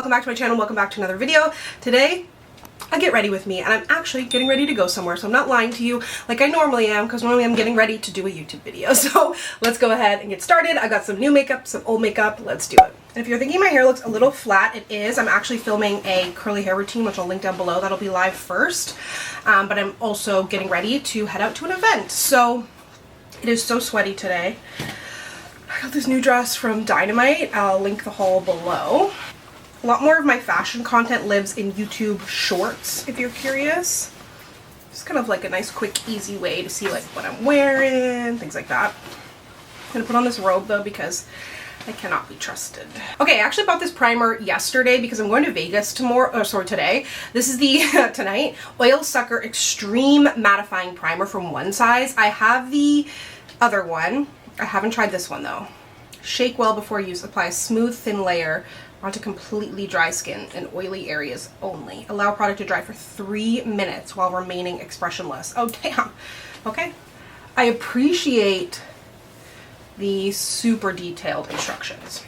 welcome back to my channel, welcome back to another video. Today, I get ready with me, and I'm actually getting ready to go somewhere, so I'm not lying to you like I normally am, because normally I'm getting ready to do a YouTube video. So let's go ahead and get started. I got some new makeup, some old makeup, let's do it. And if you're thinking my hair looks a little flat, it is. I'm actually filming a curly hair routine, which I'll link down below. That'll be live first, but I'm also getting ready to head out to an event. So it is so sweaty today. I got this new dress from Dynamite. I'll link the haul below. A lot more of my fashion content lives in YouTube Shorts, if you're curious. Just kind of like a nice, quick, easy way to see like what I'm wearing, things like that. I'm gonna put on this robe though because I cannot be trusted. Okay, I actually bought this primer yesterday because I'm going to Vegas today. This is the tonight Oil Sucker Extreme Mattifying Primer from One Size. I have the other one. I haven't tried this one though. Shake well before use. Apply a smooth, thin layer onto completely dry skin and oily areas only. Allow product to dry for 3 minutes while remaining expressionless. Oh, damn. Okay. I appreciate the super detailed instructions,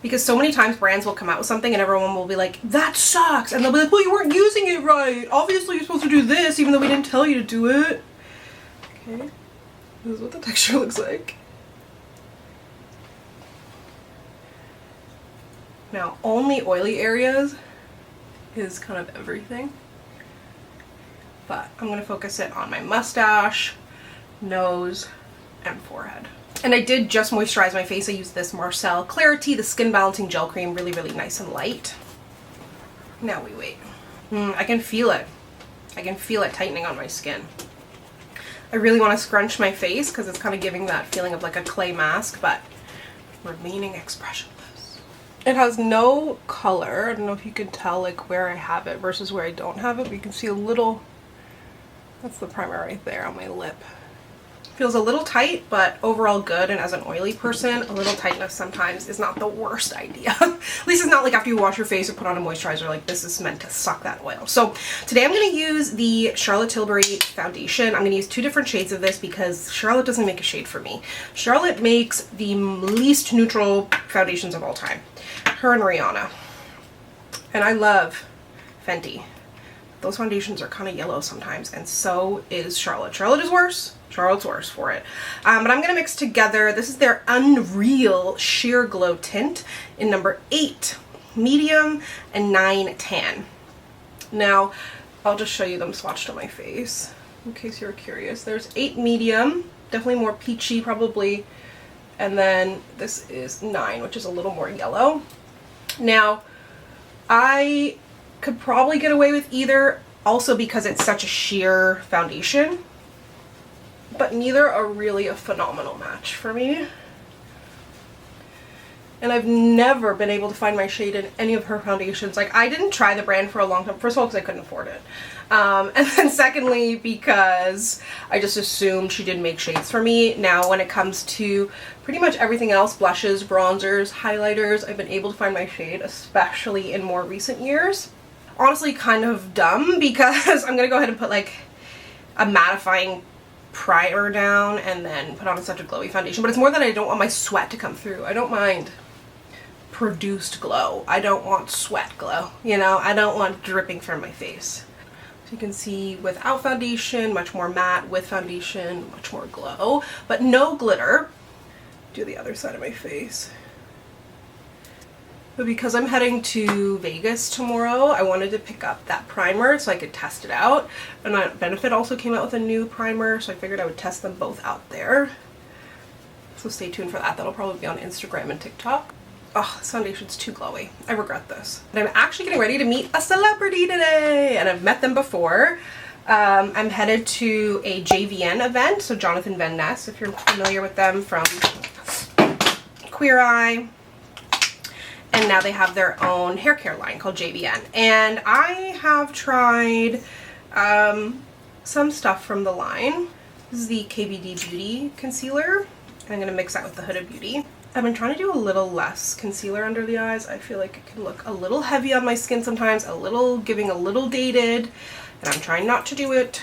because so many times brands will come out with something and everyone will be like, that sucks. And they'll be like, well, you weren't using it right. Obviously, you're supposed to do this even though we didn't tell you to do it. Okay. This is what the texture looks like. Now, only oily areas is kind of everything, but I'm going to focus it on my mustache, nose, and forehead. And I did just moisturize my face. I used this Marcel Clarity, the Skin Balancing Gel Cream, really, really nice and light. Now we wait. I can feel it. I can feel it tightening on my skin. I really want to scrunch my face because it's kind of giving that feeling of like a clay mask, but remaining expressionless. It has no color. I don't know if you can tell like where I have it versus where I don't have it, but you can see a little, that's the primer right there on my lip. Feels a little tight, but overall good, and as an oily person, a little tightness sometimes is not the worst idea. At least it's not like after you wash your face or put on a moisturizer, like this is meant to suck that oil. So today I'm going to use the Charlotte Tilbury foundation. I'm going to use 2 different shades of this because Charlotte doesn't make a shade for me. Charlotte makes the least neutral foundations of all time. Her and Rihanna. And I love Fenty. Those foundations are kind of yellow sometimes, and so is Charlotte. Charlotte is worse. Charlotte's worse for it. But I'm going to mix together, this is their Unreal Sheer Glow Tint in number 8 medium and 9 tan. Now, I'll just show you them swatched on my face in case you're curious. There's 8 medium, definitely more peachy probably, and then this is 9, which is a little more yellow. Now, I could probably get away with either, also because it's such a sheer foundation, but neither are really a phenomenal match for me. And I've never been able to find my shade in any of her foundations. Like, I didn't try the brand for a long time. First of all, because I couldn't afford it. And then secondly, because I just assumed she didn't make shades for me. Now, when it comes to pretty much everything else, blushes, bronzers, highlighters, I've been able to find my shade, especially in more recent years. Honestly, kind of dumb, because I'm going to go ahead and put like a mattifying primer down and then put on such a glowy foundation. But it's more that I don't want my sweat to come through. I don't mind produced glow. I don't want sweat glow, you know? I don't want dripping from my face. So you can see without foundation, much more matte. With foundation, much more glow, but no glitter. Do the other side of my face. But because I'm heading to Vegas tomorrow, I wanted to pick up that primer so I could test it out. And Benefit also came out with a new primer, so I figured I would test them both out there. So stay tuned for that. That'll probably be on Instagram and TikTok. Oh, this foundation's too glowy. I regret this. But I'm actually getting ready to meet a celebrity today, and I've met them before. I'm headed to a JVN event, so Jonathan Van Ness, if you're familiar with them from Queer Eye. And now they have their own hair care line called JVN. And I have tried some stuff from the line. This is the KVD Beauty Concealer. I'm going to mix that with the Huda Beauty. I've been trying to do a little less concealer under the eyes. I feel like it can look a little heavy on my skin sometimes, giving a little dated, and I'm trying not to do it.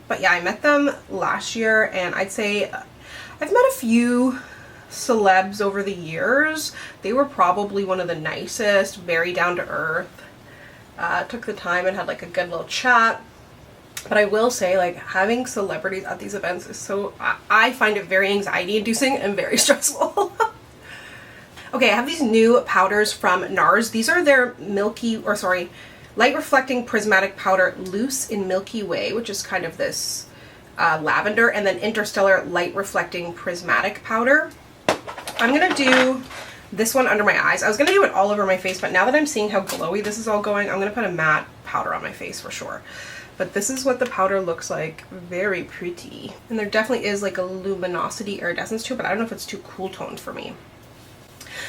But yeah, I met them last year, and I'd say I've met a few celebs over the years, they were probably one of the nicest, very down to earth. Took the time and had like a good little chat. But I will say, like, having celebrities at these events is so, I find it very anxiety inducing and very stressful. Okay, I have these new powders from NARS. These are their light reflecting prismatic powder, loose in Milky Way, which is kind of this lavender, and then Interstellar light reflecting prismatic powder. I'm gonna do this one under my eyes. I was gonna do it all over my face, but now that I'm seeing how glowy this is all going, I'm gonna put a matte powder on my face for sure. But this is what the powder looks like. Very pretty. And there definitely is like a luminosity iridescence to it, but I don't know if it's too cool toned for me.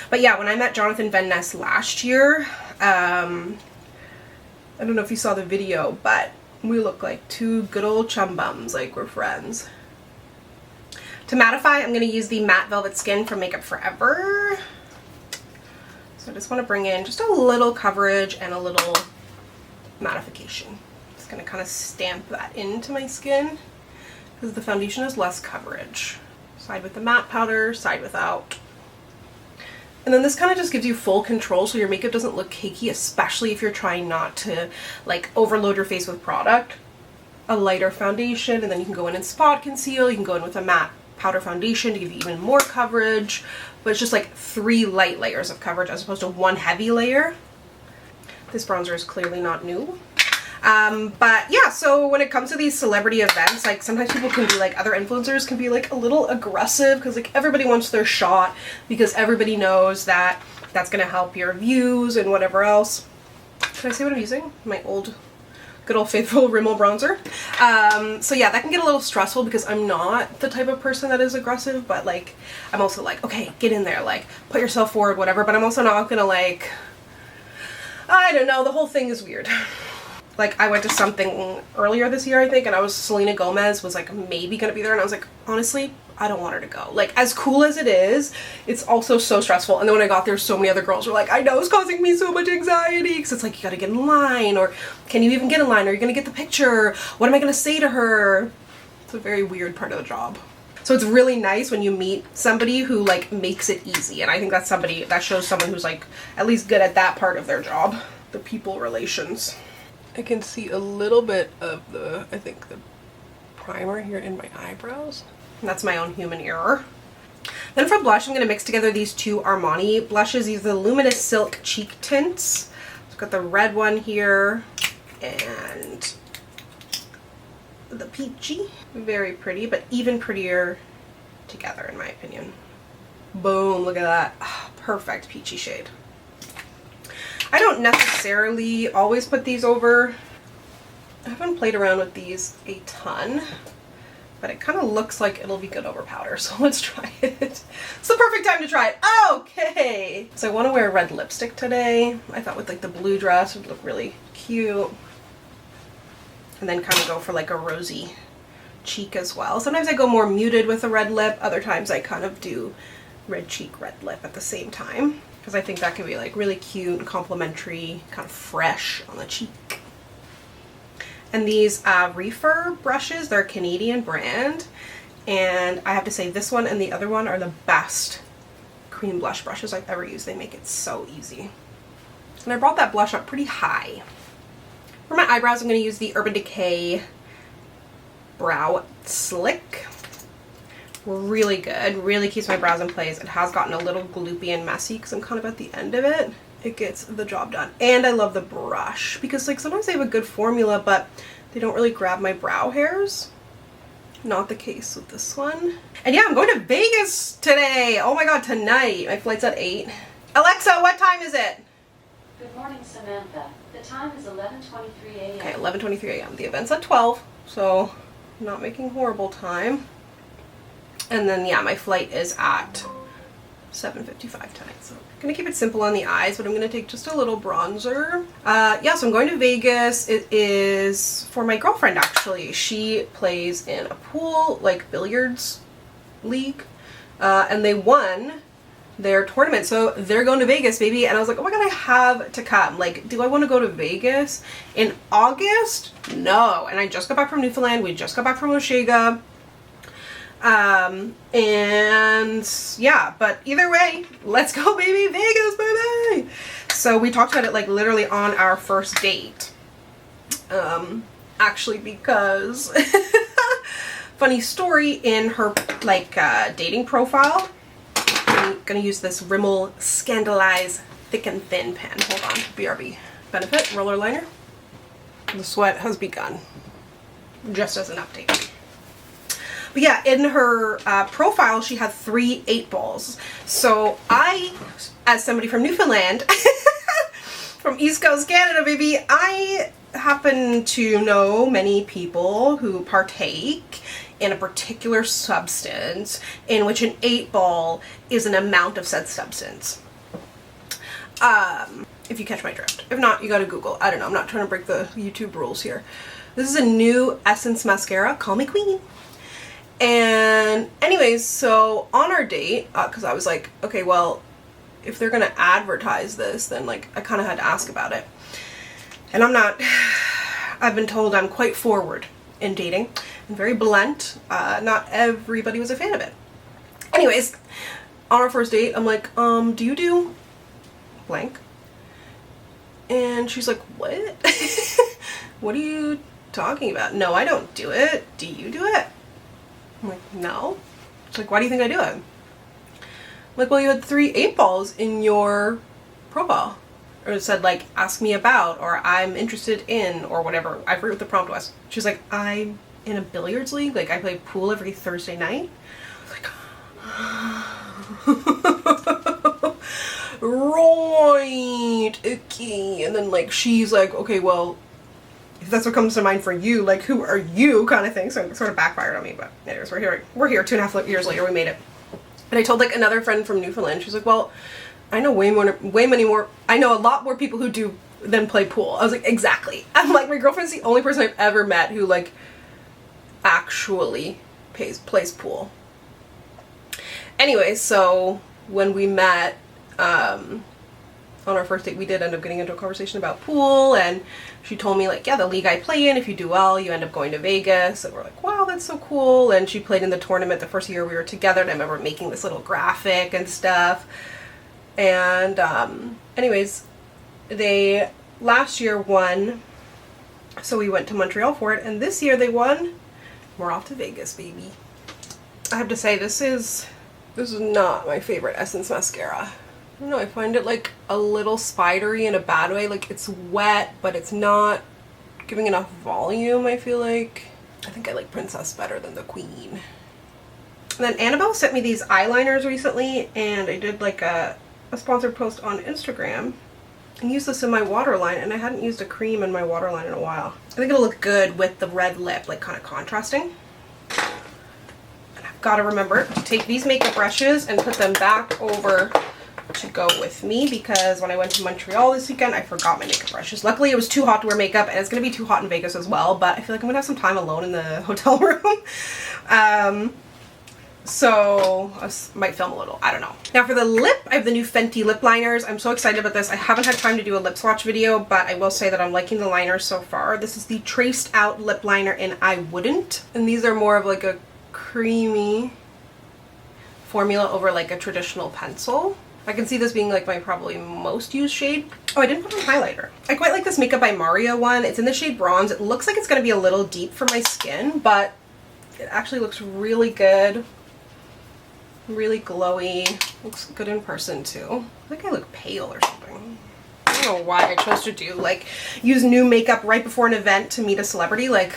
But yeah, when I met Jonathan Van Ness last year, I don't know if you saw the video, but we look like two good old chum bums, like we're friends. To mattify, I'm going to use the Matte Velvet Skin from Makeup Forever. So I just want to bring in just a little coverage and a little mattification. Just going to kind of stamp that into my skin because the foundation has less coverage. Side with the matte powder, side without. And then this kind of just gives you full control so your makeup doesn't look cakey, especially if you're trying not to like overload your face with product. A lighter foundation, and then you can go in and spot conceal. You can go in with a matte powder foundation to give you even more coverage. But it's just like 3 light layers of coverage as opposed to 1 heavy layer. This bronzer is clearly not new. But yeah, so when it comes to these celebrity events, like sometimes people can be like, other influencers can be like a little aggressive because like everybody wants their shot because everybody knows that that's going to help your views and whatever else. Can I say what I'm using? My old, good old faithful Rimmel bronzer. So yeah, that can get a little stressful because I'm not the type of person that is aggressive, but like, I'm also like, okay, get in there, like put yourself forward, whatever, but I'm also not going to like, I don't know, the whole thing is weird. Like, I went to something earlier this year, I think, and Selena Gomez was, like, maybe gonna be there, and I was like, honestly, I don't want her to go. Like, as cool as it is, it's also so stressful. And then when I got there, so many other girls were like, I know, it's causing me so much anxiety, because it's like, you gotta get in line, or can you even get in line? Are you gonna get the picture? What am I gonna say to her? It's a very weird part of the job. So it's really nice when you meet somebody who, like, makes it easy, and I think that's somebody, that shows someone who's, like, at least good at that part of their job. The people relations. I can see a little bit of the, I think, the primer here in my eyebrows. And that's my own human error. Then for blush, I'm going to mix together these 2 Armani blushes. These are the Luminous Silk Cheek Tints. I've got the red one here and the peachy. Very pretty, but even prettier together in my opinion. Boom, look at that. Oh, perfect peachy shade. I don't necessarily always put these over. I haven't played around with these a ton, but it kind of looks like it'll be good over powder, so let's try it. It's the perfect time to try it. Okay! So I want to wear red lipstick today. I thought with like the blue dress would look really cute. And then kind of go for like a rosy cheek as well. Sometimes I go more muted with a red lip. Other times I kind of do red cheek, red lip at the same time. Because I think that can be like really cute and complimentary, kind of fresh on the cheek. And these Reefer brushes, they're a Canadian brand. And I have to say this one and the other one are the best cream blush brushes I've ever used. They make it so easy. And I brought that blush up pretty high. For my eyebrows, I'm going to use the Urban Decay Brow Slick. Really good, really keeps my brows in place. It has gotten a little gloopy and messy because I'm kind of at the end of it. It gets the job done. And I love the brush because like sometimes they have a good formula but they don't really grab my brow hairs. Not the case with this one. And yeah, I'm going to Vegas today. Oh my god, tonight. My flight's at 8. Alexa, what time is it? Good morning, Samantha. The time is 11:23 a.m. Okay, 11:23 a.m. The event's at 12, so I'm not making horrible time. And then, yeah, my flight is at 7:55 tonight. So I'm going to keep it simple on the eyes, but I'm going to take just a little bronzer. Yeah, so I'm going to Vegas. It is for my girlfriend, actually. She plays in a pool, like, billiards league. And they won their tournament. So they're going to Vegas, baby. And I was like, oh my god, I have to come. Like, do I want to go to Vegas in August? No. And I just got back from Newfoundland. We just got back from Osheaga. And yeah, but either way, let's go, baby. Vegas, baby. So we talked about it like literally on our first date. Actually, because funny story, in her like dating profile, I'm gonna use this Rimmel Scandalize Thick and Thin pen. Hold on, BRB Benefit roller liner. The sweat has begun, just as an update. But yeah, in her profile, she had 3 8-balls. So I, as somebody from Newfoundland, from East Coast Canada, baby, I happen to know many people who partake in a particular substance in which an 8-ball is an amount of said substance. If you catch my drift. If not, you gotta Google. I don't know. I'm not trying to break the YouTube rules here. This is a new Essence mascara, Call Me Queen. And anyways, so on our date, because I was like, okay, well, if they're gonna advertise this, then like I kind of had to ask about it. And I've been told I'm quite forward in dating and very blunt. Not everybody was a fan of it. Anyways, on our first date, I'm like, do you do blank? And she's like, what? What are you talking about? No, I don't do it. Do you do it? I'm like, no. She's like, why do you think I do it? I'm like, well, you had 3 8-balls in your profile. Or it said like, ask me about, or I'm interested in, or whatever. I forget what the prompt was. She's like, I'm in a billiards league. Like, I play pool every Thursday night. I was like, right, okay. And then like, she's like, okay, well, if that's what comes to mind for you, like, who are you, kind of thing. So it sort of backfired on me, but anyways, we're here 2.5 years later, we made it. And I told like another friend from Newfoundland, she's like, well, I know I know a lot more people who do than play pool. I was like, exactly. I'm like, my girlfriend's the only person I've ever met who like actually plays pool. Anyway, so when we met, on our first date, we did end up getting into a conversation about pool, and she told me like, yeah, the league I play in, if you do well, you end up going to Vegas. And we're like, wow, that's so cool. And she played in the tournament the first year we were together, and I remember making this little graphic and stuff. And anyways, they last year won, so we went to Montreal for it, and this year they won. We're off to Vegas, baby. I have to say, this is not my favorite Essence mascara. I don't know, I find it like a little spidery in a bad way. Like, it's wet, but it's not giving enough volume, I feel like. I think I like Princess better than the Queen. And then Annabelle sent me these eyeliners recently, and I did like a sponsored post on Instagram and used this in my waterline, and I hadn't used a cream in my waterline in a while. I think it'll look good with the red lip, like kind of contrasting. And I've got to remember to take these makeup brushes and put them back over to go with me, because when I went to Montreal this weekend, I forgot my makeup brushes. Luckily, it was too hot to wear makeup, and it's going to be too hot in Vegas as well, but I feel like I'm going to have some time alone in the hotel room. So I might film a little, I don't know. Now for the lip, I have the new Fenty lip liners. I'm so excited about this. I haven't had time to do a lip swatch video, but I will say that I'm liking the liners so far. This is the Traced Out lip liner in I Wouldn't, and these are more of like a creamy formula over like a traditional pencil. I can see this being like my probably most used shade. Oh, I didn't put on highlighter. I quite like this Makeup by Mario one. It's in the shade Bronze. It looks like it's going to be a little deep for my skin, but it actually looks really good. Really glowy. Looks good in person too. I think I look pale or something. I don't know why I chose to do like use new makeup right before an event to meet a celebrity. Like,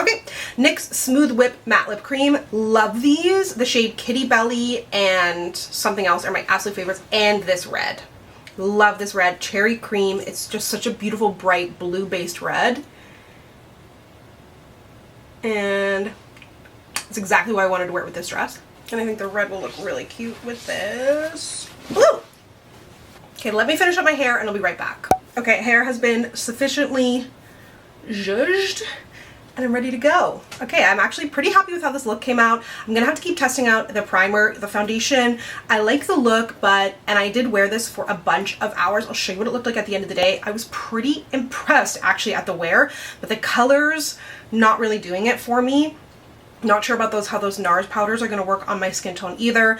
okay, NYX Smooth Whip Matte Lip Cream. Love these. The shade Kitty Belly and something else are my absolute favorites. And this red. Love this red. Cherry Cream. It's just such a beautiful, bright, blue-based red. And it's exactly why I wanted to wear it with this dress. And I think the red will look really cute with this blue. Okay, let me finish up my hair and I'll be right back. Okay, hair has been sufficiently zhuzhed. and I'm ready to go. Okay, I'm actually pretty happy with how this look came out. I'm gonna have to keep testing out the primer, the foundation. I like the look, and I did wear this for a bunch of hours. I'll show you what it looked like at the end of the day. I was pretty impressed actually at the wear, but the colors, not really doing it for me. Not sure about how those NARS powders are gonna work on my skin tone either.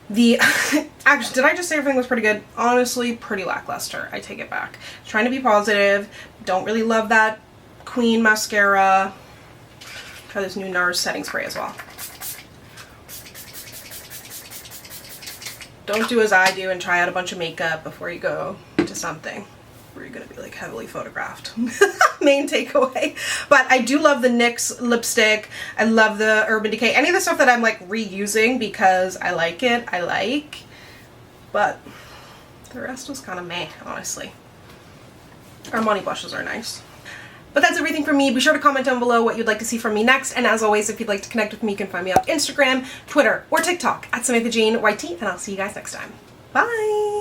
Actually, did I just say everything was pretty good? Honestly, pretty lackluster. I take it back. Trying to be positive. Don't really love that Queen mascara. Try this new NARS setting spray as well. Don't do as I do and try out a bunch of makeup before you go to something where you're gonna be like heavily photographed. Main takeaway. But I do love the NYX lipstick. I love the Urban Decay. Any of the stuff that I'm like reusing because I like it, I like. But the rest was kind of meh, honestly. Armani blushes are nice. But that's everything from me. Be sure to comment down below what you'd like to see from me next. And as always, if you'd like to connect with me, you can find me on Instagram, Twitter, or TikTok at SamanthaJaneYT. And I'll see you guys next time. Bye!